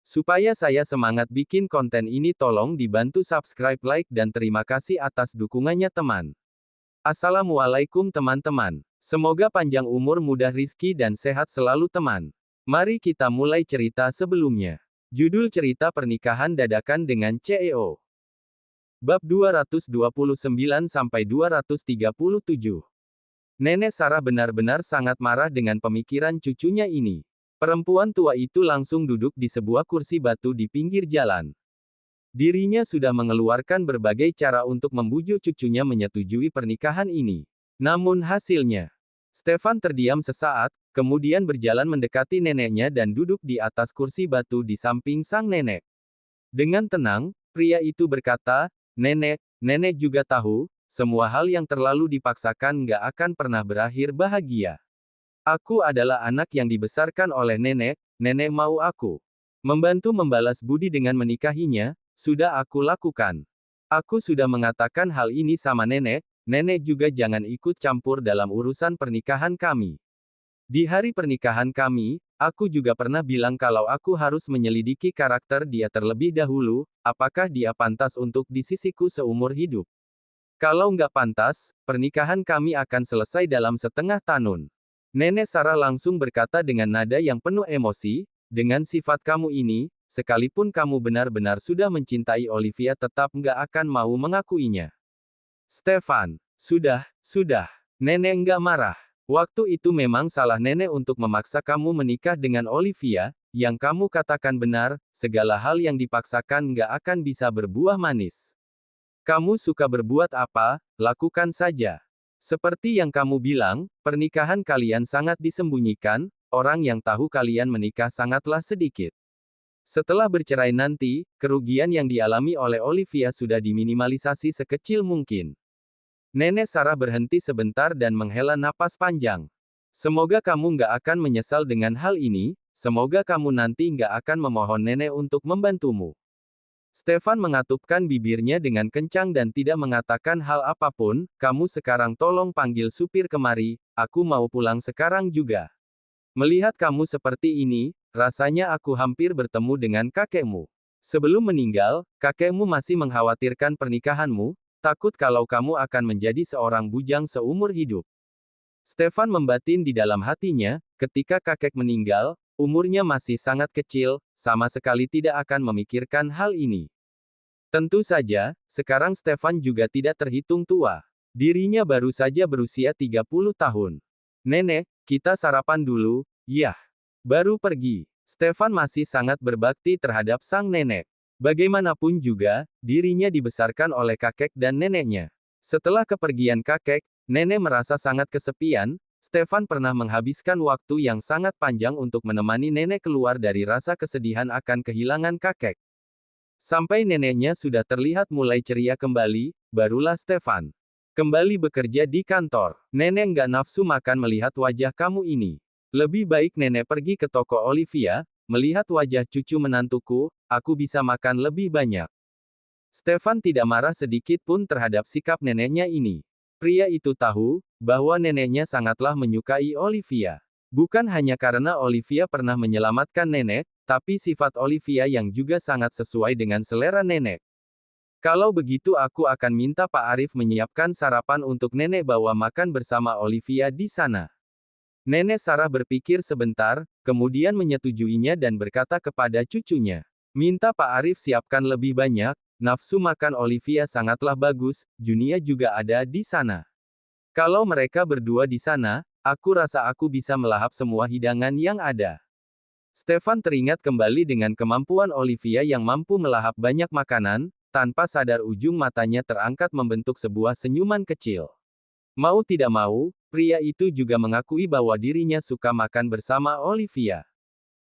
Supaya saya semangat bikin konten ini, tolong dibantu subscribe, like, dan terima kasih atas dukungannya teman. Assalamualaikum teman-teman. Semoga panjang umur, mudah rizki dan sehat selalu teman. Mari kita mulai cerita sebelumnya. Judul cerita: Pernikahan Dadakan dengan CEO. Bab 229-237. Nenek Sarah benar-benar sangat marah dengan pemikiran cucunya ini. Perempuan tua itu langsung duduk di sebuah kursi batu di pinggir jalan. Dirinya sudah mengeluarkan berbagai cara untuk membujuk cucunya menyetujui pernikahan ini. Namun hasilnya, Stefan terdiam sesaat, kemudian berjalan mendekati neneknya dan duduk di atas kursi batu di samping sang nenek. Dengan tenang, pria itu berkata, "Nenek, nenek juga tahu, semua hal yang terlalu dipaksakan nggak akan pernah berakhir bahagia. Aku adalah anak yang dibesarkan oleh nenek, nenek mau aku membantu membalas budi dengan menikahinya, sudah aku lakukan. Aku sudah mengatakan hal ini sama nenek, nenek juga jangan ikut campur dalam urusan pernikahan kami. Di hari pernikahan kami, aku juga pernah bilang kalau aku harus menyelidiki karakter dia terlebih dahulu, apakah dia pantas untuk di sisiku seumur hidup. Kalau nggak pantas, pernikahan kami akan selesai dalam setengah tahun." Nenek Sarah langsung berkata dengan nada yang penuh emosi, "Dengan sifat kamu ini, sekalipun kamu benar-benar sudah mencintai Olivia tetap nggak akan mau mengakuinya." "Stefan, sudah. Nenek nggak marah. Waktu itu memang salah nenek untuk memaksa kamu menikah dengan Olivia, yang kamu katakan benar, segala hal yang dipaksakan nggak akan bisa berbuah manis. Kamu suka berbuat apa, lakukan saja. Seperti yang kamu bilang, pernikahan kalian sangat disembunyikan, orang yang tahu kalian menikah sangatlah sedikit. Setelah bercerai nanti, kerugian yang dialami oleh Olivia sudah diminimalisasi sekecil mungkin." Nenek Sarah berhenti sebentar dan menghela napas panjang. "Semoga kamu nggak akan menyesal dengan hal ini, semoga kamu nanti nggak akan memohon nenek untuk membantumu." Stefan mengatupkan bibirnya dengan kencang dan tidak mengatakan hal apapun. "Kamu sekarang tolong panggil supir kemari, aku mau pulang sekarang juga. Melihat kamu seperti ini, rasanya aku hampir bertemu dengan kakekmu. Sebelum meninggal, kakekmu masih mengkhawatirkan pernikahanmu, takut kalau kamu akan menjadi seorang bujang seumur hidup." Stefan membatin di dalam hatinya, ketika kakek meninggal, umurnya masih sangat kecil, sama sekali tidak akan memikirkan hal ini. Tentu saja, sekarang Stefan juga tidak terhitung tua. Dirinya baru saja berusia 30 tahun. "Nenek, kita sarapan dulu." "Yah." Baru pergi. Stefan masih sangat berbakti terhadap sang nenek. Bagaimanapun juga, dirinya dibesarkan oleh kakek dan neneknya. Setelah kepergian kakek, nenek merasa sangat kesepian. Stefan pernah menghabiskan waktu yang sangat panjang untuk menemani nenek keluar dari rasa kesedihan akan kehilangan kakek. Sampai neneknya sudah terlihat mulai ceria kembali, barulah Stefan kembali bekerja di kantor. "Nenek nggak nafsu makan melihat wajah kamu ini. Lebih baik nenek pergi ke toko Olivia, melihat wajah cucu menantuku, aku bisa makan lebih banyak." Stefan tidak marah sedikit pun terhadap sikap neneknya ini. Pria itu tahu bahwa neneknya sangatlah menyukai Olivia. Bukan hanya karena Olivia pernah menyelamatkan nenek, tapi sifat Olivia yang juga sangat sesuai dengan selera nenek. "Kalau begitu aku akan minta Pak Arif menyiapkan sarapan untuk nenek bawa makan bersama Olivia di sana." Nenek Sarah berpikir sebentar, kemudian menyetujuinya dan berkata kepada cucunya, "Minta Pak Arif siapkan lebih banyak, nafsu makan Olivia sangatlah bagus, Junia juga ada di sana. Kalau mereka berdua di sana, aku rasa aku bisa melahap semua hidangan yang ada." Stefan teringat kembali dengan kemampuan Olivia yang mampu melahap banyak makanan, tanpa sadar ujung matanya terangkat membentuk sebuah senyuman kecil. Mau tidak mau, pria itu juga mengakui bahwa dirinya suka makan bersama Olivia.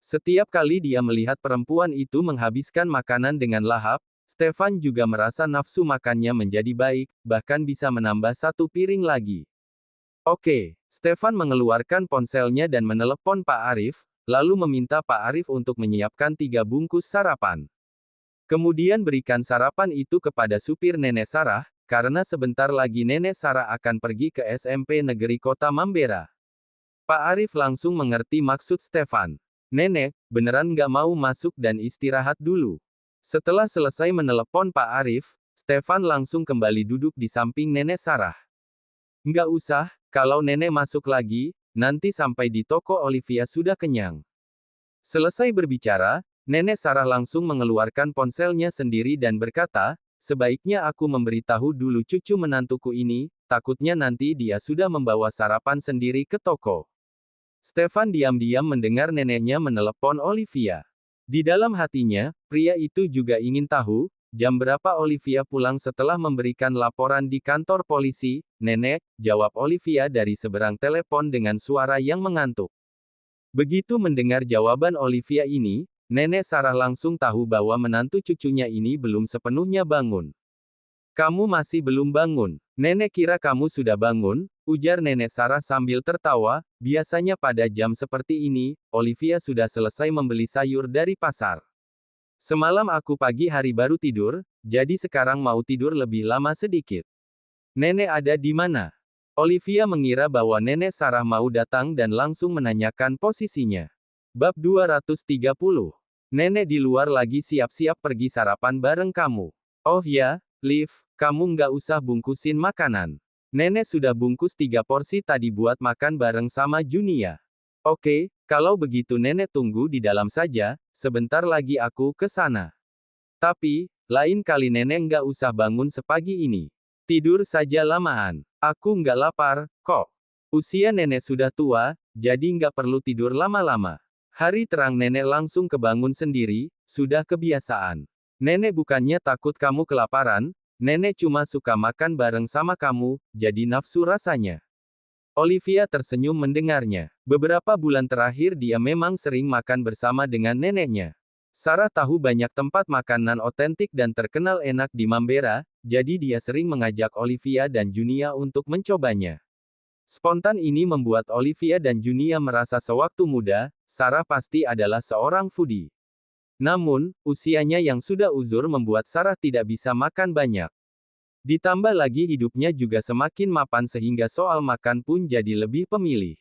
Setiap kali dia melihat perempuan itu menghabiskan makanan dengan lahap, Stefan juga merasa nafsu makannya menjadi baik, bahkan bisa menambah satu piring lagi. "Oke." Stefan mengeluarkan ponselnya dan menelepon Pak Arif, lalu meminta Pak Arif untuk menyiapkan 3 bungkus sarapan. Kemudian berikan sarapan itu kepada supir Nenek Sarah, karena sebentar lagi Nenek Sarah akan pergi ke SMP Negeri Kota Mambera. Pak Arif langsung mengerti maksud Stefan. Nenek, beneran nggak mau masuk dan istirahat dulu? Setelah selesai menelepon Pak Arif, Stefan langsung kembali duduk di samping Nenek Sarah. Nggak usah, kalau Nenek masuk lagi, nanti sampai di toko Olivia sudah kenyang. Selesai berbicara, Nenek Sarah langsung mengeluarkan ponselnya sendiri dan berkata, sebaiknya aku memberitahu dulu cucu menantuku ini, takutnya nanti dia sudah membawa sarapan sendiri ke toko. Stefan diam-diam mendengar neneknya menelepon Olivia. Di dalam hatinya, pria itu juga ingin tahu, jam berapa Olivia pulang setelah memberikan laporan di kantor polisi. Nenek, jawab Olivia dari seberang telepon dengan suara yang mengantuk. Begitu mendengar jawaban Olivia ini, Nenek Sarah langsung tahu bahwa menantu cucunya ini belum sepenuhnya bangun. Kamu masih belum bangun. Nenek kira kamu sudah bangun, ujar Nenek Sarah sambil tertawa. Biasanya pada jam seperti ini, Olivia sudah selesai membeli sayur dari pasar. Semalam aku pagi hari baru tidur, jadi sekarang mau tidur lebih lama sedikit. Nenek ada di mana? Olivia mengira bahwa Nenek Sarah mau datang dan langsung menanyakan posisinya. Bab 230. Nenek di luar lagi siap-siap pergi sarapan bareng kamu. Oh ya, Liv, kamu nggak usah bungkusin makanan. Nenek sudah bungkus 3 porsi tadi buat makan bareng sama Junia. Oke, kalau begitu nenek tunggu di dalam saja, sebentar lagi aku ke sana. Tapi, lain kali nenek nggak usah bangun sepagi ini. Tidur saja lamaan. Aku nggak lapar, kok. Usia nenek sudah tua, jadi nggak perlu tidur lama-lama. Hari terang nenek langsung kebangun sendiri, sudah kebiasaan. Nenek bukannya takut kamu kelaparan, nenek cuma suka makan bareng sama kamu, jadi nafsu rasanya. Olivia tersenyum mendengarnya. Beberapa bulan terakhir dia memang sering makan bersama dengan neneknya. Sarah tahu banyak tempat makanan otentik dan terkenal enak di Mambera, jadi dia sering mengajak Olivia dan Junia untuk mencobanya. Spontan ini membuat Olivia dan Junia merasa sewaktu muda, Sarah pasti adalah seorang foodie. Namun, usianya yang sudah uzur membuat Sarah tidak bisa makan banyak. Ditambah lagi hidupnya juga semakin mapan sehingga soal makan pun jadi lebih pemilih.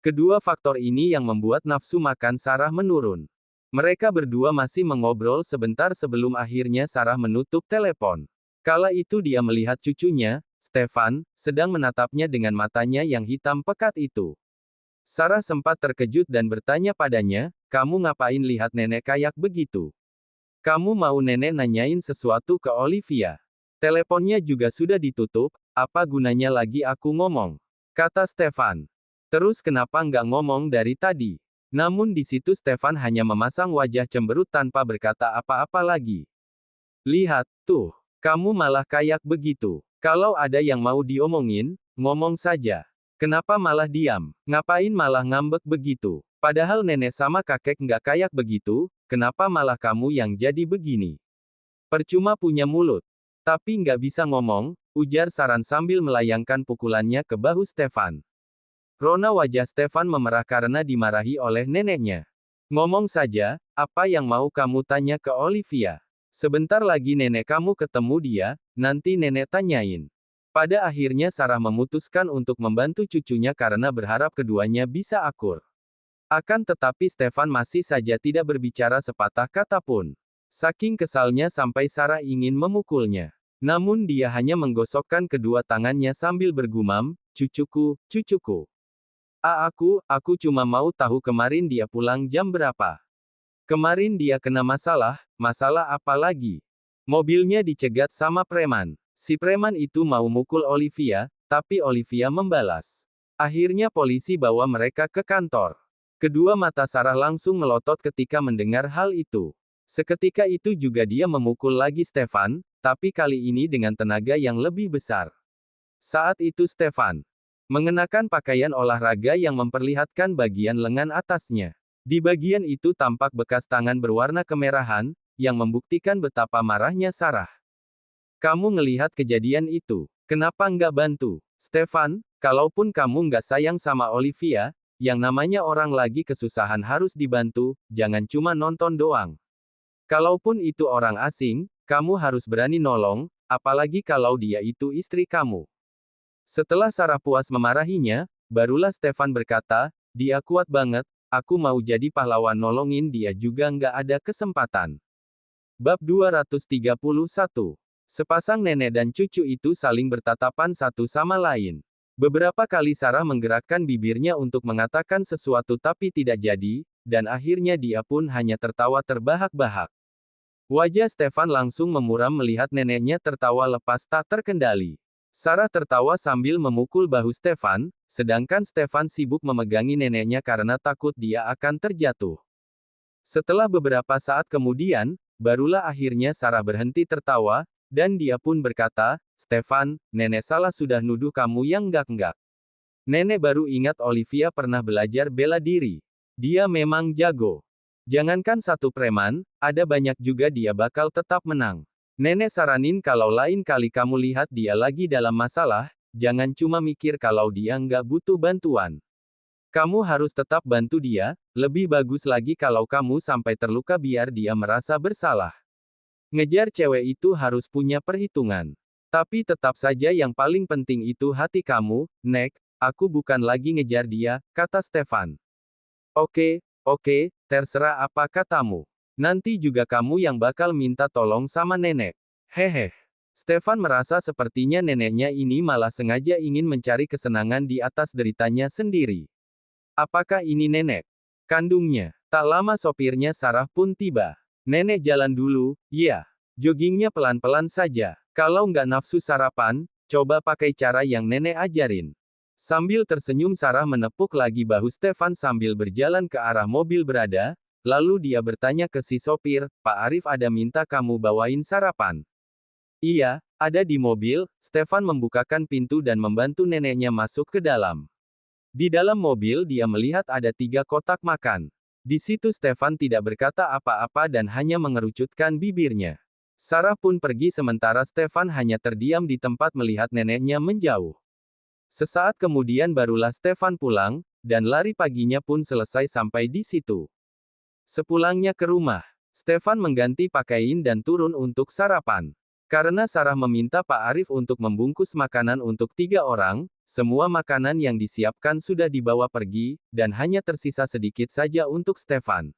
Kedua faktor ini yang membuat nafsu makan Sarah menurun. Mereka berdua masih mengobrol sebentar sebelum akhirnya Sarah menutup telepon. Kala itu dia melihat cucunya, Stefan, sedang menatapnya dengan matanya yang hitam pekat itu. Sarah sempat terkejut dan bertanya padanya, kamu ngapain lihat nenek kayak begitu? Kamu mau nenek nanyain sesuatu ke Olivia? Teleponnya juga sudah ditutup, apa gunanya lagi aku ngomong? Kata Stefan. Terus kenapa nggak ngomong dari tadi? Namun di situ Stefan hanya memasang wajah cemberut tanpa berkata apa-apa lagi. Lihat, tuh, kamu malah kayak begitu. Kalau ada yang mau diomongin, ngomong saja. Kenapa malah diam? Ngapain malah ngambek begitu? Padahal nenek sama kakek nggak kayak begitu, kenapa malah kamu yang jadi begini? Percuma punya mulut. Tapi nggak bisa ngomong, ujar Saran sambil melayangkan pukulannya ke bahu Stefan. Rona wajah Stefan memerah karena dimarahi oleh neneknya. Ngomong saja, apa yang mau kamu tanya ke Olivia? Sebentar lagi nenek kamu ketemu dia, nanti nenek tanyain. Pada akhirnya Sarah memutuskan untuk membantu cucunya karena berharap keduanya bisa akur. Akan tetapi Stefan masih saja tidak berbicara sepatah kata pun. Saking kesalnya sampai Sarah ingin memukulnya. Namun dia hanya menggosokkan kedua tangannya sambil bergumam, cucuku, cucuku. Aku cuma mau tahu kemarin dia pulang jam berapa. Kemarin dia kena masalah apa lagi? Mobilnya dicegat sama preman. Si preman itu mau mukul Olivia, tapi Olivia membalas. Akhirnya polisi bawa mereka ke kantor. Kedua mata Sarah langsung melotot ketika mendengar hal itu. Seketika itu juga dia memukul lagi Stefan, tapi kali ini dengan tenaga yang lebih besar. Saat itu Stefan mengenakan pakaian olahraga yang memperlihatkan bagian lengan atasnya. Di bagian itu tampak bekas tangan berwarna kemerahan, yang membuktikan betapa marahnya Sarah. Kamu ngelihat kejadian itu, kenapa nggak bantu? Stefan, kalaupun kamu nggak sayang sama Olivia, yang namanya orang lagi kesusahan harus dibantu, jangan cuma nonton doang. Kalaupun itu orang asing, kamu harus berani nolong, apalagi kalau dia itu istri kamu. Setelah Sarah puas memarahinya, barulah Stefan berkata, dia kuat banget, aku mau jadi pahlawan nolongin dia juga nggak ada kesempatan. Bab 231. Sepasang nenek dan cucu itu saling bertatapan satu sama lain. Beberapa kali Sarah menggerakkan bibirnya untuk mengatakan sesuatu tapi tidak jadi, dan akhirnya dia pun hanya tertawa terbahak-bahak. Wajah Stefan langsung memuram melihat neneknya tertawa lepas tak terkendali. Sarah tertawa sambil memukul bahu Stefan, sedangkan Stefan sibuk memegangi neneknya karena takut dia akan terjatuh. Setelah beberapa saat kemudian, barulah akhirnya Sarah berhenti tertawa, dan dia pun berkata, "Stefan, nenek salah sudah nuduh kamu yang enggak-enggak." Nenek baru ingat Olivia pernah belajar bela diri. Dia memang jago. Jangankan satu preman, ada banyak juga dia bakal tetap menang. Nenek saranin kalau lain kali kamu lihat dia lagi dalam masalah, jangan cuma mikir kalau dia nggak butuh bantuan. Kamu harus tetap bantu dia, lebih bagus lagi kalau kamu sampai terluka biar dia merasa bersalah. Ngejar cewek itu harus punya perhitungan. Tapi tetap saja yang paling penting itu hati kamu, Nek, aku bukan lagi ngejar dia, kata Stefan. Oke, terserah apa katamu. Nanti juga kamu yang bakal minta tolong sama nenek. Hehe. Stefan merasa sepertinya neneknya ini malah sengaja ingin mencari kesenangan di atas deritanya sendiri. Apakah ini nenek kandungnya? Tak lama sopirnya Sarah pun tiba. Nenek jalan dulu, ya. Joggingnya pelan-pelan saja. Kalau nggak nafsu sarapan, coba pakai cara yang nenek ajarin. Sambil tersenyum Sarah menepuk lagi bahu Stefan sambil berjalan ke arah mobil berada, lalu dia bertanya ke si sopir, "Pak Arif ada minta kamu bawain sarapan?" "Iya, ada di mobil." Stefan membukakan pintu dan membantu neneknya masuk ke dalam. Di dalam mobil dia melihat ada 3 kotak makan. Di situ Stefan tidak berkata apa-apa dan hanya mengerucutkan bibirnya. Sarah pun pergi sementara Stefan hanya terdiam di tempat melihat neneknya menjauh. Sesaat kemudian barulah Stefan pulang, dan lari paginya pun selesai sampai di situ. Sepulangnya ke rumah, Stefan mengganti pakaian dan turun untuk sarapan. Karena Sarah meminta Pak Arif untuk membungkus makanan untuk 3 orang, semua makanan yang disiapkan sudah dibawa pergi, dan hanya tersisa sedikit saja untuk Stefan.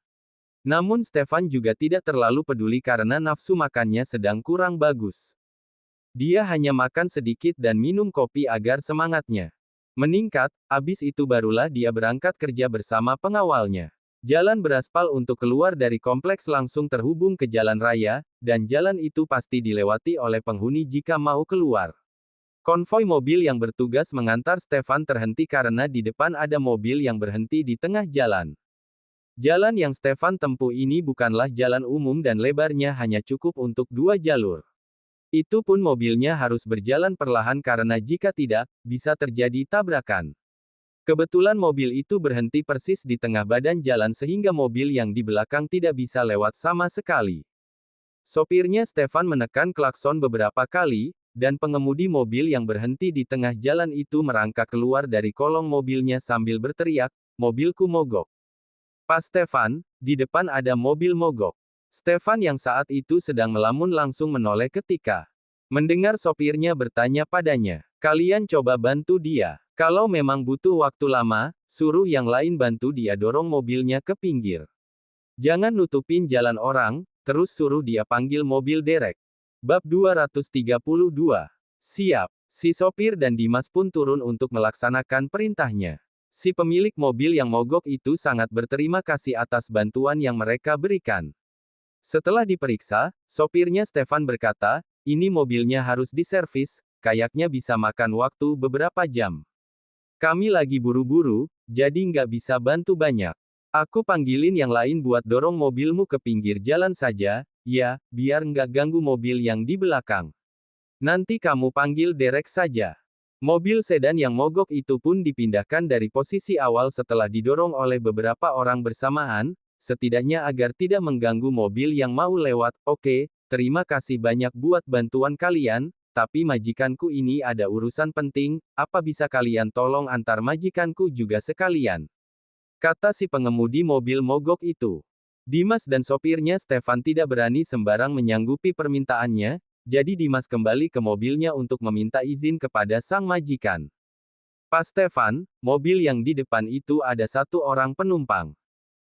Namun Stefan juga tidak terlalu peduli karena nafsu makannya sedang kurang bagus. Dia hanya makan sedikit dan minum kopi agar semangatnya meningkat, abis itu barulah dia berangkat kerja bersama pengawalnya. Jalan beraspal untuk keluar dari kompleks langsung terhubung ke jalan raya, dan jalan itu pasti dilewati oleh penghuni jika mau keluar. Konvoi mobil yang bertugas mengantar Stefan terhenti karena di depan ada mobil yang berhenti di tengah jalan. Jalan yang Stefan tempuh ini bukanlah jalan umum dan lebarnya hanya cukup untuk 2 jalur. Itu pun mobilnya harus berjalan perlahan karena jika tidak, bisa terjadi tabrakan. Kebetulan mobil itu berhenti persis di tengah badan jalan sehingga mobil yang di belakang tidak bisa lewat sama sekali. Sopirnya Stefan menekan klakson beberapa kali, dan pengemudi mobil yang berhenti di tengah jalan itu merangkak keluar dari kolong mobilnya sambil berteriak, "Mobilku mogok." Pas Stefan, di depan ada mobil mogok. Stefan yang saat itu sedang melamun langsung menoleh ketika mendengar sopirnya bertanya padanya, "Kalian coba bantu dia. Kalau memang butuh waktu lama, suruh yang lain bantu dia dorong mobilnya ke pinggir. Jangan nutupin jalan orang, terus suruh dia panggil mobil derek." Bab 232. Siap. Si sopir dan Dimas pun turun untuk melaksanakan perintahnya. Si pemilik mobil yang mogok itu sangat berterima kasih atas bantuan yang mereka berikan. Setelah diperiksa, sopirnya Stefan berkata, "Ini mobilnya harus diservis, kayaknya bisa makan waktu beberapa jam. Kami lagi buru-buru, jadi nggak bisa bantu banyak. Aku panggilin yang lain buat dorong mobilmu ke pinggir jalan saja, ya, biar nggak ganggu mobil yang di belakang. Nanti kamu panggil derek saja." Mobil sedan yang mogok itu pun dipindahkan dari posisi awal setelah didorong oleh beberapa orang bersamaan, setidaknya agar tidak mengganggu mobil yang mau lewat. "Oke, terima kasih banyak buat bantuan kalian, tapi majikanku ini ada urusan penting, apa bisa kalian tolong antar majikanku juga sekalian?" kata si pengemudi mobil mogok itu. Dimas dan sopirnya Stefan tidak berani sembarang menyanggupi permintaannya, jadi Dimas kembali ke mobilnya untuk meminta izin kepada sang majikan. Pas Stefan, mobil yang di depan itu ada 1 orang penumpang.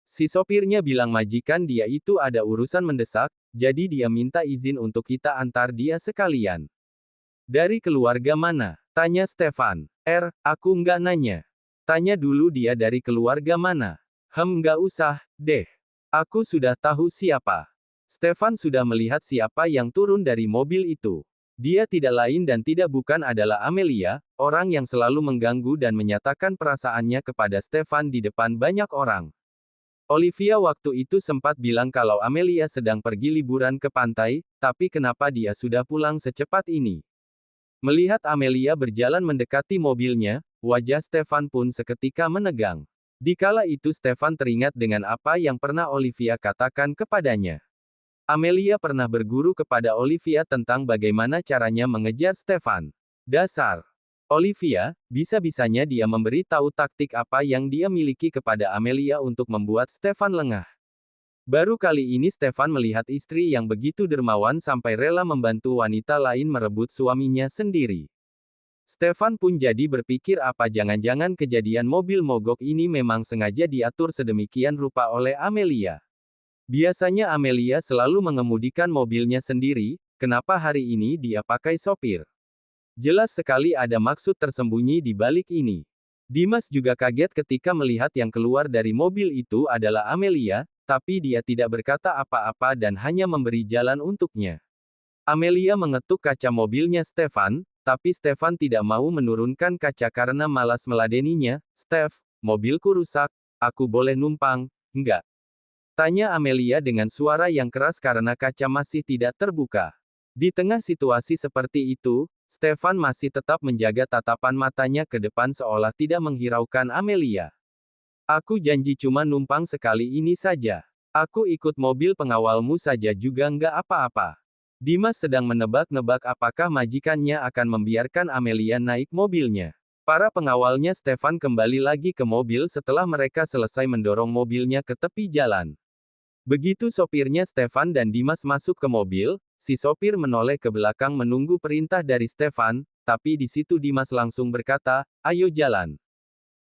Si sopirnya bilang majikan dia itu ada urusan mendesak, jadi dia minta izin untuk kita antar dia sekalian. Dari keluarga mana? Tanya Stefan. Aku nggak nanya. Tanya dulu dia dari keluarga mana. Nggak usah, deh. Aku sudah tahu siapa. Stefan sudah melihat siapa yang turun dari mobil itu. Dia tidak lain dan tidak bukan adalah Amelia, orang yang selalu mengganggu dan menyatakan perasaannya kepada Stefan di depan banyak orang. Olivia waktu itu sempat bilang kalau Amelia sedang pergi liburan ke pantai, tapi kenapa dia sudah pulang secepat ini? Melihat Amelia berjalan mendekati mobilnya, wajah Stefan pun seketika menegang. Dikala itu Stefan teringat dengan apa yang pernah Olivia katakan kepadanya. Amelia pernah berguru kepada Olivia tentang bagaimana caranya mengejar Stefan. Dasar. Olivia, bisa-bisanya dia memberi tahu taktik apa yang dia miliki kepada Amelia untuk membuat Stefan lengah. Baru kali ini Stefan melihat istri yang begitu dermawan sampai rela membantu wanita lain merebut suaminya sendiri. Stefan pun jadi berpikir apa jangan-jangan kejadian mobil mogok ini memang sengaja diatur sedemikian rupa oleh Amelia. Biasanya Amelia selalu mengemudikan mobilnya sendiri, kenapa hari ini dia pakai sopir? Jelas sekali ada maksud tersembunyi di balik ini. Dimas juga kaget ketika melihat yang keluar dari mobil itu adalah Amelia, tapi dia tidak berkata apa-apa dan hanya memberi jalan untuknya. Amelia mengetuk kaca mobilnya Stefan, tapi Stefan tidak mau menurunkan kaca karena malas meladeninya. "Stef, mobilku rusak, aku boleh numpang, enggak?" Tanya Amelia dengan suara yang keras karena kaca masih tidak terbuka. Di tengah situasi seperti itu, Stefan masih tetap menjaga tatapan matanya ke depan seolah tidak menghiraukan Amelia. "Aku janji cuma numpang sekali ini saja. Aku ikut mobil pengawalmu saja juga nggak apa-apa." Dimas sedang menebak-nebak apakah majikannya akan membiarkan Amelia naik mobilnya. Para pengawalnya Stefan kembali lagi ke mobil setelah mereka selesai mendorong mobilnya ke tepi jalan. Begitu sopirnya Stefan dan Dimas masuk ke mobil, si sopir menoleh ke belakang menunggu perintah dari Stefan, tapi di situ Dimas langsung berkata, "Ayo jalan."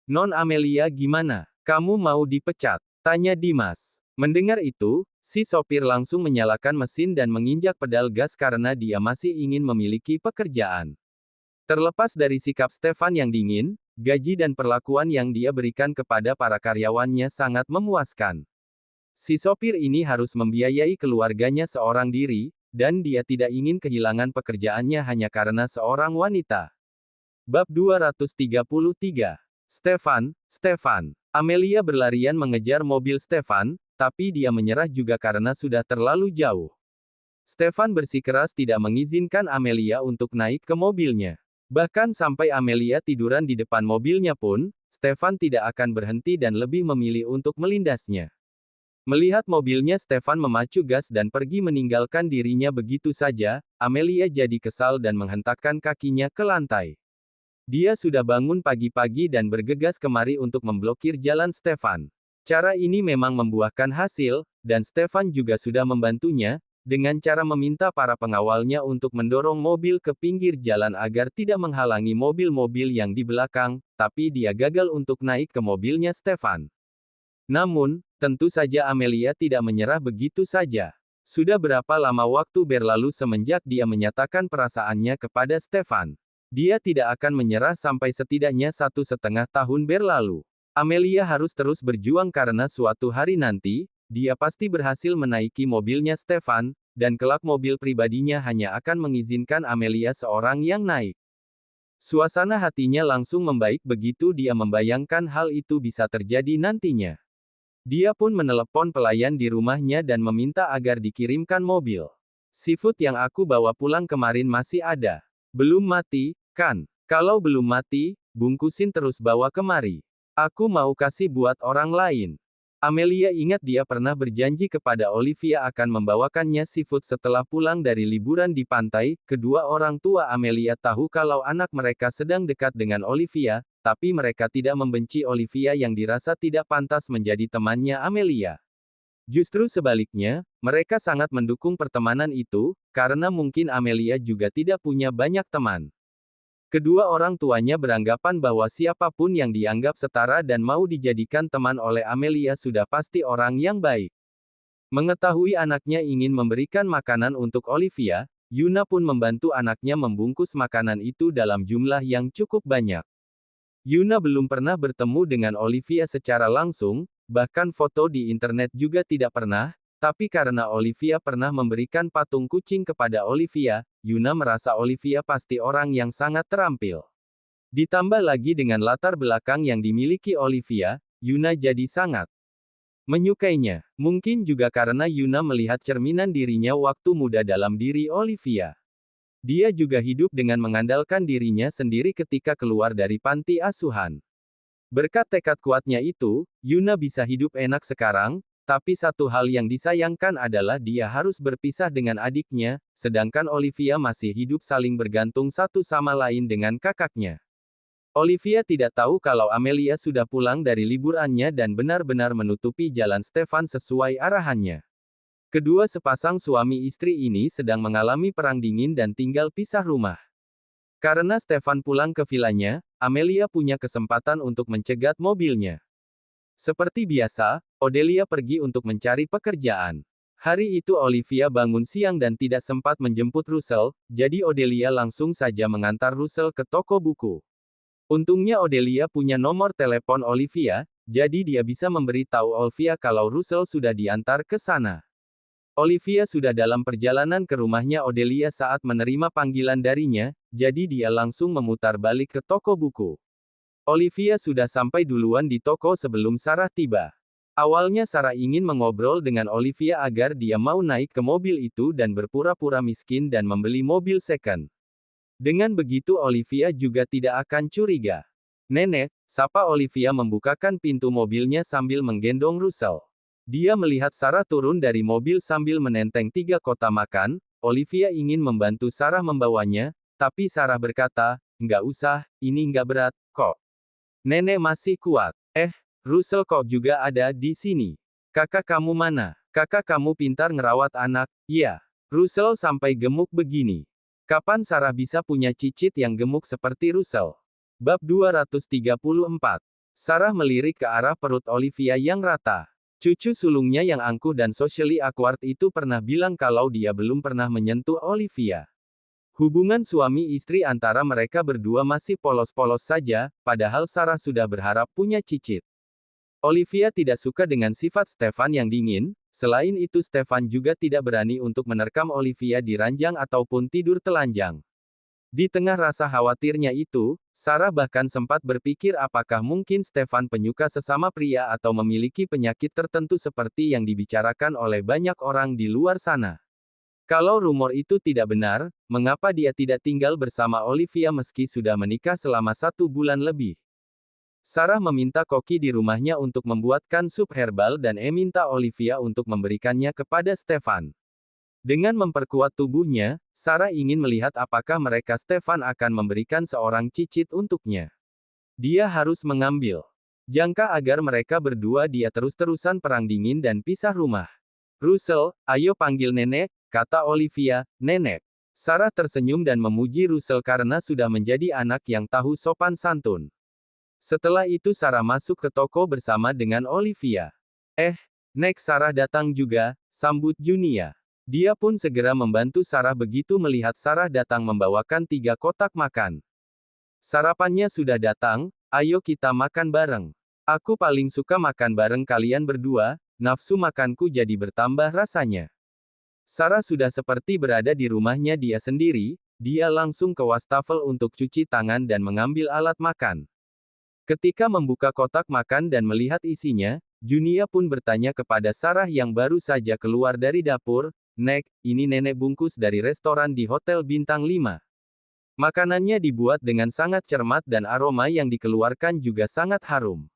"Non Amelia gimana? Kamu mau dipecat?" tanya Dimas. Mendengar itu, si sopir langsung menyalakan mesin dan menginjak pedal gas karena dia masih ingin memiliki pekerjaan. Terlepas dari sikap Stefan yang dingin, gaji dan perlakuan yang dia berikan kepada para karyawannya sangat memuaskan. Si sopir ini harus membiayai keluarganya seorang diri, dan dia tidak ingin kehilangan pekerjaannya hanya karena seorang wanita. Bab 233. Stefan. Amelia berlarian mengejar mobil Stefan, tapi dia menyerah juga karena sudah terlalu jauh. Stefan bersikeras tidak mengizinkan Amelia untuk naik ke mobilnya. Bahkan sampai Amelia tiduran di depan mobilnya pun, Stefan tidak akan berhenti dan lebih memilih untuk melindasnya. Melihat mobilnya Stefan memacu gas dan pergi meninggalkan dirinya begitu saja, Amelia jadi kesal dan menghentakkan kakinya ke lantai. Dia sudah bangun pagi-pagi dan bergegas kemari untuk memblokir jalan Stefan. Cara ini memang membuahkan hasil, dan Stefan juga sudah membantunya, dengan cara meminta para pengawalnya untuk mendorong mobil ke pinggir jalan agar tidak menghalangi mobil-mobil yang di belakang, tapi dia gagal untuk naik ke mobilnya Stefan. Namun, tentu saja Amelia tidak menyerah begitu saja. Sudah berapa lama waktu berlalu semenjak dia menyatakan perasaannya kepada Stefan. Dia tidak akan menyerah sampai setidaknya 1,5 tahun berlalu. Amelia harus terus berjuang karena suatu hari nanti, dia pasti berhasil menaiki mobilnya Stefan, dan kelak mobil pribadinya hanya akan mengizinkan Amelia seorang yang naik. Suasana hatinya langsung membaik begitu dia membayangkan hal itu bisa terjadi nantinya. Dia pun menelepon pelayan di rumahnya dan meminta agar dikirimkan mobil. "Seafood yang aku bawa pulang kemarin masih ada. Belum mati, kan? Kalau belum mati, bungkusin terus bawa kemari. Aku mau kasih buat orang lain." Amelia ingat dia pernah berjanji kepada Olivia akan membawakannya seafood setelah pulang dari liburan di pantai. Kedua orang tua Amelia tahu kalau anak mereka sedang dekat dengan Olivia, tapi mereka tidak membenci Olivia yang dirasa tidak pantas menjadi temannya Amelia. Justru sebaliknya, mereka sangat mendukung pertemanan itu, karena mungkin Amelia juga tidak punya banyak teman. Kedua orang tuanya beranggapan bahwa siapapun yang dianggap setara dan mau dijadikan teman oleh Amelia sudah pasti orang yang baik. Mengetahui anaknya ingin memberikan makanan untuk Olivia, Yuna pun membantu anaknya membungkus makanan itu dalam jumlah yang cukup banyak. Yuna belum pernah bertemu dengan Olivia secara langsung, bahkan foto di internet juga tidak pernah, tapi karena Olivia pernah memberikan patung kucing kepada Olivia, Yuna merasa Olivia pasti orang yang sangat terampil. Ditambah lagi dengan latar belakang yang dimiliki Olivia, Yuna jadi sangat menyukainya. Mungkin juga karena Yuna melihat cerminan dirinya waktu muda dalam diri Olivia. Dia juga hidup dengan mengandalkan dirinya sendiri ketika keluar dari panti asuhan. Berkat tekad kuatnya itu, Yuna bisa hidup enak sekarang, tapi satu hal yang disayangkan adalah dia harus berpisah dengan adiknya, sedangkan Olivia masih hidup saling bergantung satu sama lain dengan kakaknya. Olivia tidak tahu kalau Amelia sudah pulang dari liburannya dan benar-benar menutupi jalan Stefan sesuai arahannya. Kedua sepasang suami istri ini sedang mengalami perang dingin dan tinggal pisah rumah. Karena Stefan pulang ke vilanya, Amelia punya kesempatan untuk mencegat mobilnya. Seperti biasa, Odelia pergi untuk mencari pekerjaan. Hari itu Olivia bangun siang dan tidak sempat menjemput Russell, jadi Odelia langsung saja mengantar Russell ke toko buku. Untungnya Odelia punya nomor telepon Olivia, jadi dia bisa memberitahu Olivia kalau Russell sudah diantar ke sana. Olivia sudah dalam perjalanan ke rumahnya Odelia saat menerima panggilan darinya, jadi dia langsung memutar balik ke toko buku. Olivia sudah sampai duluan di toko sebelum Sarah tiba. Awalnya Sarah ingin mengobrol dengan Olivia agar dia mau naik ke mobil itu dan berpura-pura miskin dan membeli mobil second. Dengan begitu Olivia juga tidak akan curiga. "Nenek," sapa Olivia membukakan pintu mobilnya sambil menggendong Russell. Dia melihat Sarah turun dari mobil sambil menenteng 3 kotak makan. Olivia ingin membantu Sarah membawanya, tapi Sarah berkata, "Nggak usah, ini nggak berat, kok. Nenek masih kuat." Russell kok juga ada di sini? Kakak kamu mana? Kakak kamu pintar ngerawat anak, ya? Russell sampai gemuk begini. Kapan Sarah bisa punya cicit yang gemuk seperti Russell? Bab 234. Sarah melirik ke arah perut Olivia yang rata. Cucu sulungnya yang angkuh dan socially awkward itu pernah bilang kalau dia belum pernah menyentuh Olivia. Hubungan suami istri antara mereka berdua masih polos-polos saja, padahal Sarah sudah berharap punya cicit. Olivia tidak suka dengan sifat Stefan yang dingin, selain itu Stefan juga tidak berani untuk menerkam Olivia di ranjang ataupun tidur telanjang. Di tengah rasa khawatirnya itu, Sarah bahkan sempat berpikir apakah mungkin Stefan penyuka sesama pria atau memiliki penyakit tertentu seperti yang dibicarakan oleh banyak orang di luar sana. Kalau rumor itu tidak benar, mengapa dia tidak tinggal bersama Olivia meski sudah menikah selama 1 bulan lebih? Sarah meminta koki di rumahnya untuk membuatkan sup herbal dan minta Olivia untuk memberikannya kepada Stefan. Dengan memperkuat tubuhnya, Sarah ingin melihat apakah mereka Stefan akan memberikan seorang cicit untuknya. Dia harus mengambil jangka agar mereka berdua dia terus-terusan perang dingin dan pisah rumah. "Russell, ayo panggil nenek," kata Olivia. "Nenek." Sarah tersenyum dan memuji Russell karena sudah menjadi anak yang tahu sopan santun. Setelah itu Sarah masuk ke toko bersama dengan Olivia. Nek Sarah datang juga," sambut Junia. Dia pun segera membantu Sarah begitu melihat Sarah datang membawakan 3 kotak makan. "Sarapannya sudah datang, ayo kita makan bareng. Aku paling suka makan bareng kalian berdua, nafsu makanku jadi bertambah rasanya." Sarah sudah seperti berada di rumahnya dia sendiri, dia langsung ke wastafel untuk cuci tangan dan mengambil alat makan. Ketika membuka kotak makan dan melihat isinya, Junia pun bertanya kepada Sarah yang baru saja keluar dari dapur, "Nek, ini nenek bungkus dari restoran di Hotel Bintang 5. Makanannya dibuat dengan sangat cermat dan aroma yang dikeluarkan juga sangat harum."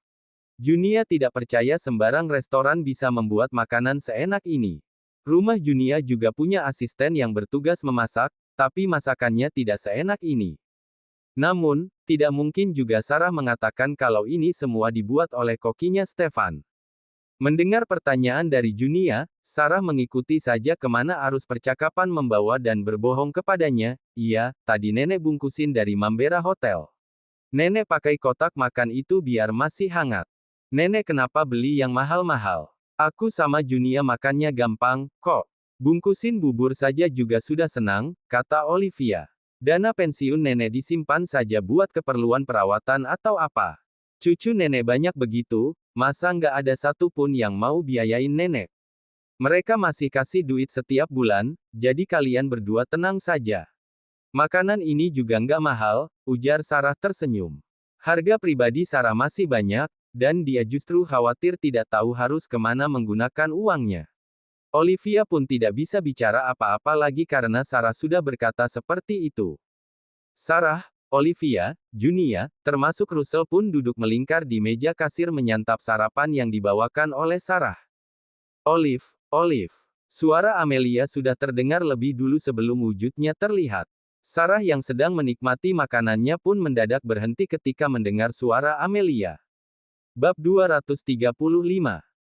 Junia tidak percaya sembarang restoran bisa membuat makanan seenak ini. Rumah Junia juga punya asisten yang bertugas memasak, tapi masakannya tidak seenak ini. Namun, tidak mungkin juga Sarah mengatakan kalau ini semua dibuat oleh kokinya Stefan. Mendengar pertanyaan dari Junia, Sarah mengikuti saja kemana arus percakapan membawa dan berbohong kepadanya, iya, tadi nenek bungkusin dari Mambera Hotel. Nenek pakai kotak makan itu biar masih hangat. Nenek kenapa beli yang mahal-mahal? Aku sama Junia makannya gampang, kok. Bungkusin bubur saja juga sudah senang, kata Olivia. Dana pensiun nenek disimpan saja buat keperluan perawatan atau apa. Cucu nenek banyak begitu, masa nggak ada satu pun yang mau biayain nenek. Mereka masih kasih duit setiap bulan, jadi kalian berdua tenang saja. Makanan ini juga nggak mahal, ujar Sarah tersenyum. Harga pribadi Sarah masih banyak, dan dia justru khawatir tidak tahu harus kemana menggunakan uangnya. Olivia pun tidak bisa bicara apa-apa lagi karena Sarah sudah berkata seperti itu. Sarah, Olivia, Junia, termasuk Russell pun duduk melingkar di meja kasir menyantap sarapan yang dibawakan oleh Sarah. Olive. Suara Amelia sudah terdengar lebih dulu sebelum wujudnya terlihat. Sarah yang sedang menikmati makanannya pun mendadak berhenti ketika mendengar suara Amelia. Bab 235.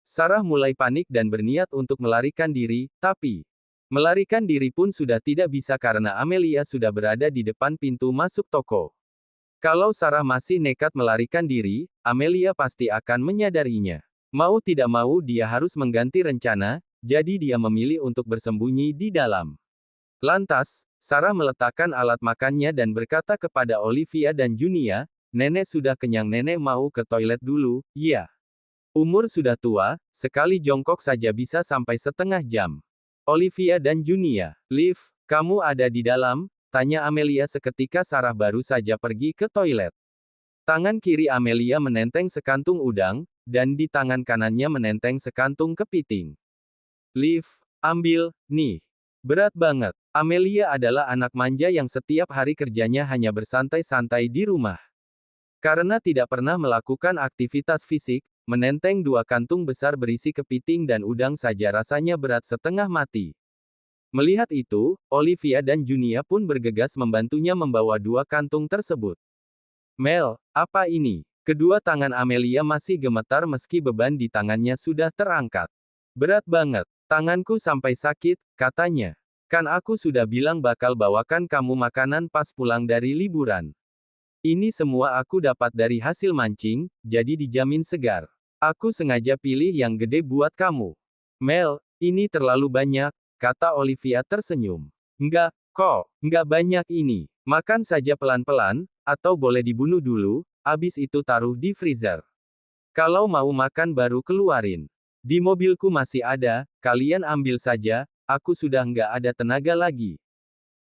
Sarah mulai panik dan berniat untuk melarikan diri, tapi melarikan diri pun sudah tidak bisa karena Amelia sudah berada di depan pintu masuk toko. Kalau Sarah masih nekat melarikan diri, Amelia pasti akan menyadarinya. Mau tidak mau dia harus mengganti rencana, jadi dia memilih untuk bersembunyi di dalam. Lantas, Sarah meletakkan alat makannya dan berkata kepada Olivia dan Junia, "Nenek sudah kenyang, nenek mau ke toilet dulu, ya. Umur sudah tua, sekali jongkok saja bisa sampai setengah jam." Olivia dan Junia, "Liv, kamu ada di dalam?" tanya Amelia seketika Sarah baru saja pergi ke toilet. Tangan kiri Amelia menenteng sekantung udang, dan di tangan kanannya menenteng sekantung kepiting. "Liv, ambil, nih. Berat banget." Amelia adalah anak manja yang setiap hari kerjanya hanya bersantai-santai di rumah. Karena tidak pernah melakukan aktivitas fisik, menenteng dua kantung besar berisi kepiting dan udang saja rasanya berat setengah mati. Melihat itu, Olivia dan Junia pun bergegas membantunya membawa dua kantung tersebut. "Mel, apa ini?" Kedua tangan Amelia masih gemetar meski beban di tangannya sudah terangkat. "Berat banget. Tanganku sampai sakit," katanya. "Kan aku sudah bilang bakal bawakan kamu makanan pas pulang dari liburan. Ini semua aku dapat dari hasil mancing, jadi dijamin segar. Aku sengaja pilih yang gede buat kamu." "Mel, ini terlalu banyak," kata Olivia tersenyum. "Enggak, kok, enggak banyak ini. Makan saja pelan-pelan, atau boleh dibunuh dulu, abis itu taruh di freezer. Kalau mau makan baru keluarin. Di mobilku masih ada, kalian ambil saja, aku sudah enggak ada tenaga lagi."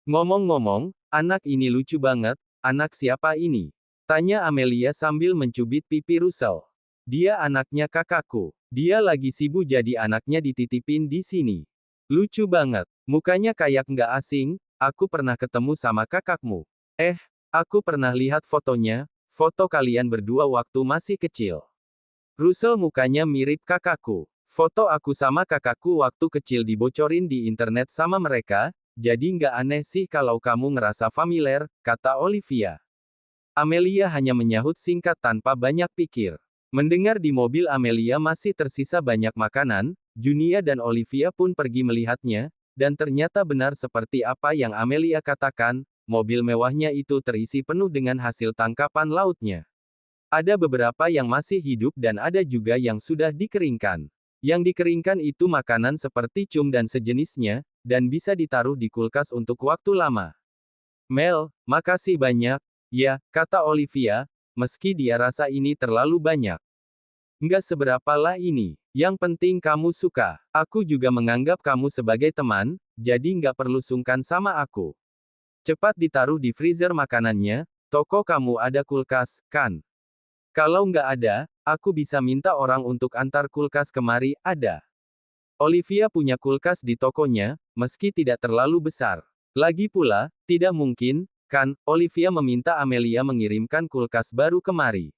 "Ngomong-ngomong, anak ini lucu banget. Anak siapa ini?" tanya Amelia sambil mencubit pipi Russell. "Dia anaknya kakakku. Dia lagi sibuk jadi anaknya dititipin di sini. Lucu banget. Mukanya kayak nggak asing, aku pernah ketemu sama kakakmu. Aku pernah lihat fotonya, foto kalian berdua waktu masih kecil." Russell mukanya mirip kakakku. Foto aku sama kakakku waktu kecil dibocorin di internet sama mereka, jadi nggak aneh sih kalau kamu ngerasa familiar, kata Olivia. Amelia hanya menyahut singkat tanpa banyak pikir. Mendengar di mobil Amelia masih tersisa banyak makanan, Junia dan Olivia pun pergi melihatnya, dan ternyata benar seperti apa yang Amelia katakan, mobil mewahnya itu terisi penuh dengan hasil tangkapan lautnya. Ada beberapa yang masih hidup dan ada juga yang sudah dikeringkan. Yang dikeringkan itu makanan seperti cum dan sejenisnya, dan bisa ditaruh di kulkas untuk waktu lama. "Mel, makasih banyak." "Ya," kata Olivia, meski dia rasa ini terlalu banyak. "Nggak seberapa lah ini. Yang penting kamu suka. Aku juga menganggap kamu sebagai teman, jadi nggak perlu sungkan sama aku. Cepat ditaruh di freezer makanannya, toko kamu ada kulkas, kan? Kalau nggak ada, aku bisa minta orang untuk antar kulkas kemari, ada." Olivia punya kulkas di tokonya, meski tidak terlalu besar. Lagi pula, tidak mungkin, kan, Olivia meminta Amelia mengirimkan kulkas baru kemari.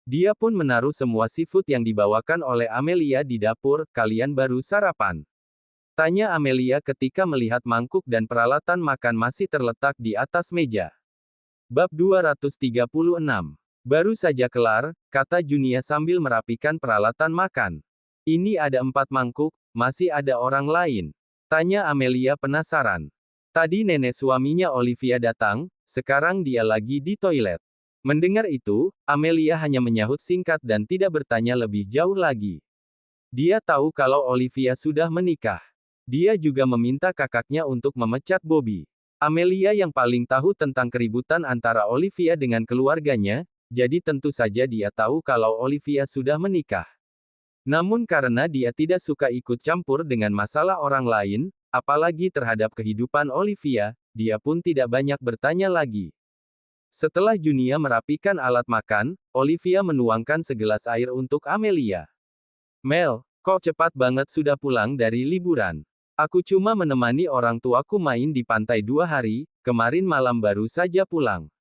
Dia pun menaruh semua seafood yang dibawakan oleh Amelia di dapur, "Kalian baru sarapan?" tanya Amelia ketika melihat mangkuk dan peralatan makan masih terletak di atas meja. Bab 236. "Baru saja kelar," kata Junia sambil merapikan peralatan makan. Ini ada 4 mangkuk, masih ada orang lain? Tanya Amelia penasaran. Tadi nenek suaminya Olivia datang, sekarang dia lagi di toilet. Mendengar itu, Amelia hanya menyahut singkat dan tidak bertanya lebih jauh lagi. Dia tahu kalau Olivia sudah menikah. Dia juga meminta kakaknya untuk memecat Bobby. Amelia yang paling tahu tentang keributan antara Olivia dengan keluarganya, jadi tentu saja dia tahu kalau Olivia sudah menikah. Namun karena dia tidak suka ikut campur dengan masalah orang lain, apalagi terhadap kehidupan Olivia, dia pun tidak banyak bertanya lagi. Setelah Junia merapikan alat makan, Olivia menuangkan segelas air untuk Amelia. Mel, kok cepat banget sudah pulang dari liburan? Aku cuma menemani orang tuaku main di pantai 2 hari, kemarin malam baru saja pulang.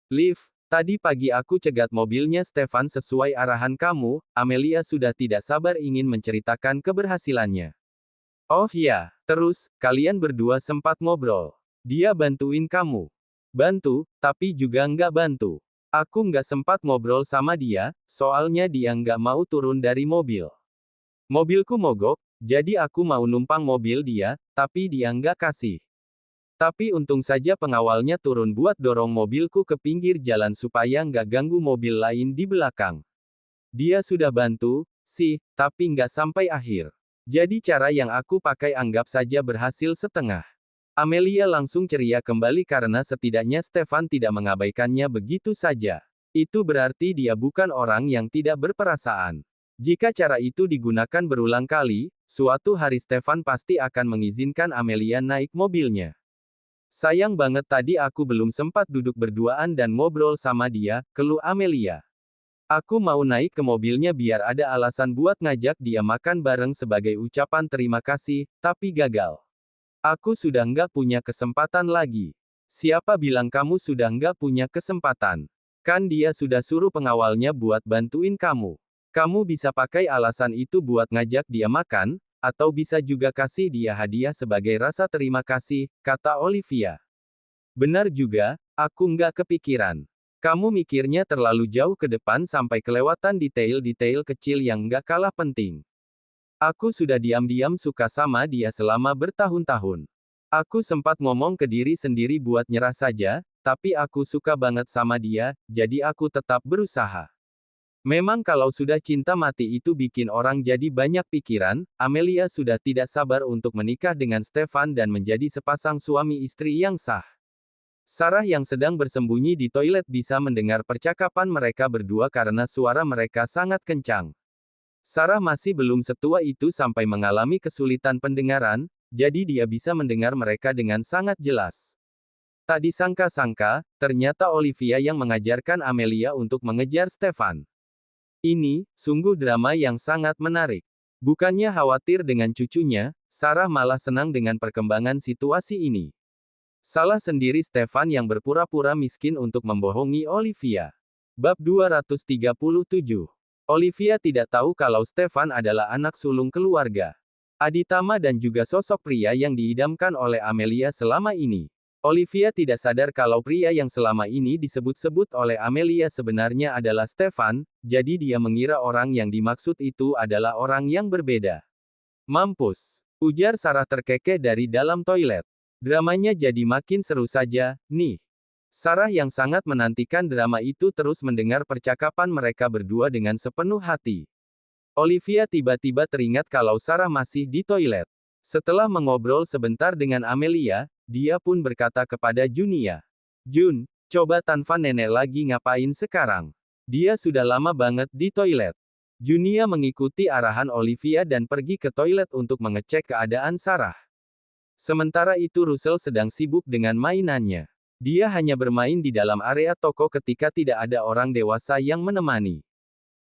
Liv, tadi pagi aku cegat mobilnya Stefan sesuai arahan kamu, Amelia sudah tidak sabar ingin menceritakan keberhasilannya. Oh ya, terus, kalian berdua sempat ngobrol. Dia bantuin kamu. Bantu, tapi juga nggak bantu. Aku nggak sempat ngobrol sama dia, soalnya dia nggak mau turun dari mobil. Mobilku mogok, jadi aku mau numpang mobil dia, tapi dia nggak kasih. Tapi untung saja pengawalnya turun buat dorong mobilku ke pinggir jalan supaya nggak ganggu mobil lain di belakang. Dia sudah bantu, sih, tapi nggak sampai akhir. Jadi cara yang aku pakai anggap saja berhasil setengah. Amelia langsung ceria kembali karena setidaknya Stefan tidak mengabaikannya begitu saja. Itu berarti dia bukan orang yang tidak berperasaan. Jika cara itu digunakan berulang kali, suatu hari Stefan pasti akan mengizinkan Amelia naik mobilnya. Sayang banget tadi aku belum sempat duduk berduaan dan ngobrol sama dia, keluh Amelia. Aku mau naik ke mobilnya biar ada alasan buat ngajak dia makan bareng sebagai ucapan terima kasih, tapi gagal. Aku sudah nggak punya kesempatan lagi. Siapa bilang kamu sudah nggak punya kesempatan? Kan dia sudah suruh pengawalnya buat bantuin kamu. Kamu bisa pakai alasan itu buat ngajak dia makan, atau bisa juga kasih dia hadiah sebagai rasa terima kasih, kata Olivia. Benar juga, aku nggak kepikiran. Kamu mikirnya terlalu jauh ke depan sampai kelewatan detail-detail kecil yang nggak kalah penting. Aku sudah diam-diam suka sama dia selama bertahun-tahun. Aku sempat ngomong ke diri sendiri buat nyerah saja, tapi aku suka banget sama dia, jadi aku tetap berusaha. Memang kalau sudah cinta mati itu bikin orang jadi banyak pikiran, Amelia sudah tidak sabar untuk menikah dengan Stefan dan menjadi sepasang suami istri yang sah. Sarah yang sedang bersembunyi di toilet bisa mendengar percakapan mereka berdua karena suara mereka sangat kencang. Sarah masih belum setua itu sampai mengalami kesulitan pendengaran, jadi dia bisa mendengar mereka dengan sangat jelas. Tak disangka-sangka, ternyata Olivia yang mengajarkan Amelia untuk mengejar Stefan. Ini, sungguh drama yang sangat menarik. Bukannya khawatir dengan cucunya, Sarah malah senang dengan perkembangan situasi ini. Salah sendiri Stefan yang berpura-pura miskin untuk membohongi Olivia. Bab 237. Olivia tidak tahu kalau Stefan adalah anak sulung keluarga Aditama dan juga sosok pria yang diidamkan oleh Amelia selama ini. Olivia tidak sadar kalau pria yang selama ini disebut-sebut oleh Amelia sebenarnya adalah Stefan, jadi dia mengira orang yang dimaksud itu adalah orang yang berbeda. Mampus, ujar Sarah terkekeh dari dalam toilet. Dramanya jadi makin seru saja, nih. Sarah yang sangat menantikan drama itu terus mendengar percakapan mereka berdua dengan sepenuh hati. Olivia tiba-tiba teringat kalau Sarah masih di toilet. Setelah mengobrol sebentar dengan Amelia, dia pun berkata kepada Junia. Jun, coba telepon nenek lagi ngapain sekarang? Dia sudah lama banget di toilet. Junia mengikuti arahan Olivia dan pergi ke toilet untuk mengecek keadaan Sarah. Sementara itu Russell sedang sibuk dengan mainannya. Dia hanya bermain di dalam area toko ketika tidak ada orang dewasa yang menemani.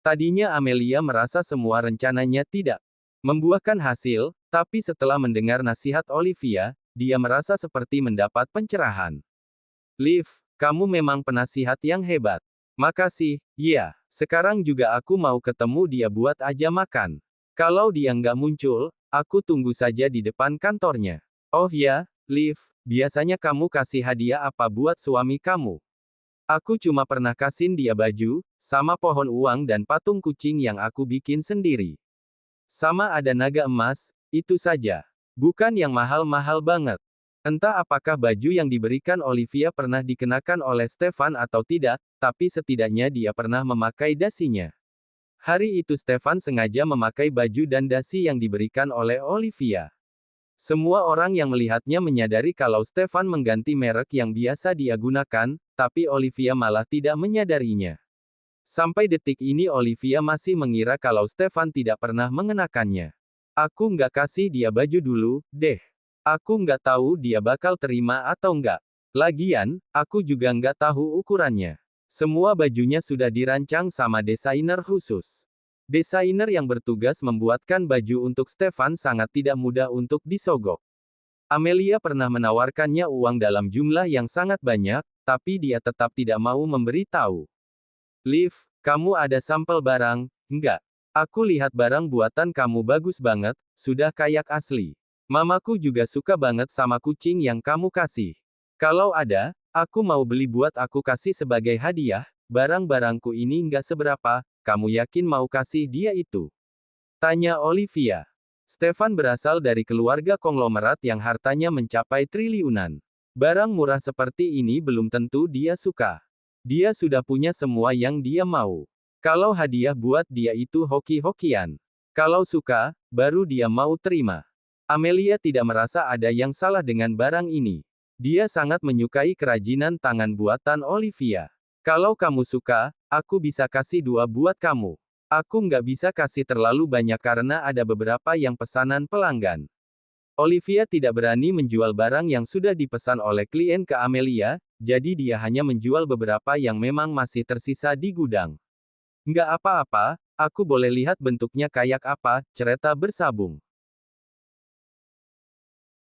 Tadinya Amelia merasa semua rencananya tidak membuahkan hasil, tapi setelah mendengar nasihat Olivia, dia merasa seperti mendapat pencerahan. Liv, kamu memang penasihat yang hebat. Makasih, ya, sekarang juga aku mau ketemu dia buat aja makan. Kalau dia nggak muncul, aku tunggu saja di depan kantornya. Oh ya, Liv, biasanya kamu kasih hadiah apa buat suami kamu? Aku cuma pernah kasih dia baju, sama pohon uang dan patung kucing yang aku bikin sendiri. Sama ada naga emas, itu saja. Bukan yang mahal-mahal banget. Entah apakah baju yang diberikan Olivia pernah dikenakan oleh Stefan atau tidak, tapi setidaknya dia pernah memakai dasinya. Hari itu Stefan sengaja memakai baju dan dasi yang diberikan oleh Olivia. Semua orang yang melihatnya menyadari kalau Stefan mengganti merek yang biasa dia gunakan, tapi Olivia malah tidak menyadarinya. Sampai detik ini Olivia masih mengira kalau Stefan tidak pernah mengenakannya. Aku nggak kasih dia baju dulu, deh. Aku nggak tahu dia bakal terima atau nggak. Lagian, aku juga nggak tahu ukurannya. Semua bajunya sudah dirancang sama desainer khusus. Desainer yang bertugas membuatkan baju untuk Stefan sangat tidak mudah untuk disogok. Amelia pernah menawarkannya uang dalam jumlah yang sangat banyak, tapi dia tetap tidak mau memberi tahu. Liv, kamu ada sampel barang? Enggak. Aku lihat barang buatan kamu bagus banget, sudah kayak asli. Mamaku juga suka banget sama kucing yang kamu kasih. Kalau ada, aku mau beli buat aku kasih sebagai hadiah, barang-barangku ini nggak seberapa, kamu yakin mau kasih dia itu? Tanya Olivia. Stefan berasal dari keluarga konglomerat yang hartanya mencapai triliunan. Barang murah seperti ini belum tentu dia suka. Dia sudah punya semua yang dia mau. Kalau hadiah buat dia itu hoki-hokian. Kalau suka, baru dia mau terima. Amelia tidak merasa ada yang salah dengan barang ini. Dia sangat menyukai kerajinan tangan buatan Olivia. Kalau kamu suka, aku bisa kasih 2 buat kamu. Aku nggak bisa kasih terlalu banyak karena ada beberapa yang pesanan pelanggan. Olivia tidak berani menjual barang yang sudah dipesan oleh klien ke Amelia, jadi dia hanya menjual beberapa yang memang masih tersisa di gudang. Nggak apa-apa, aku boleh lihat bentuknya kayak apa, cerita bersabung.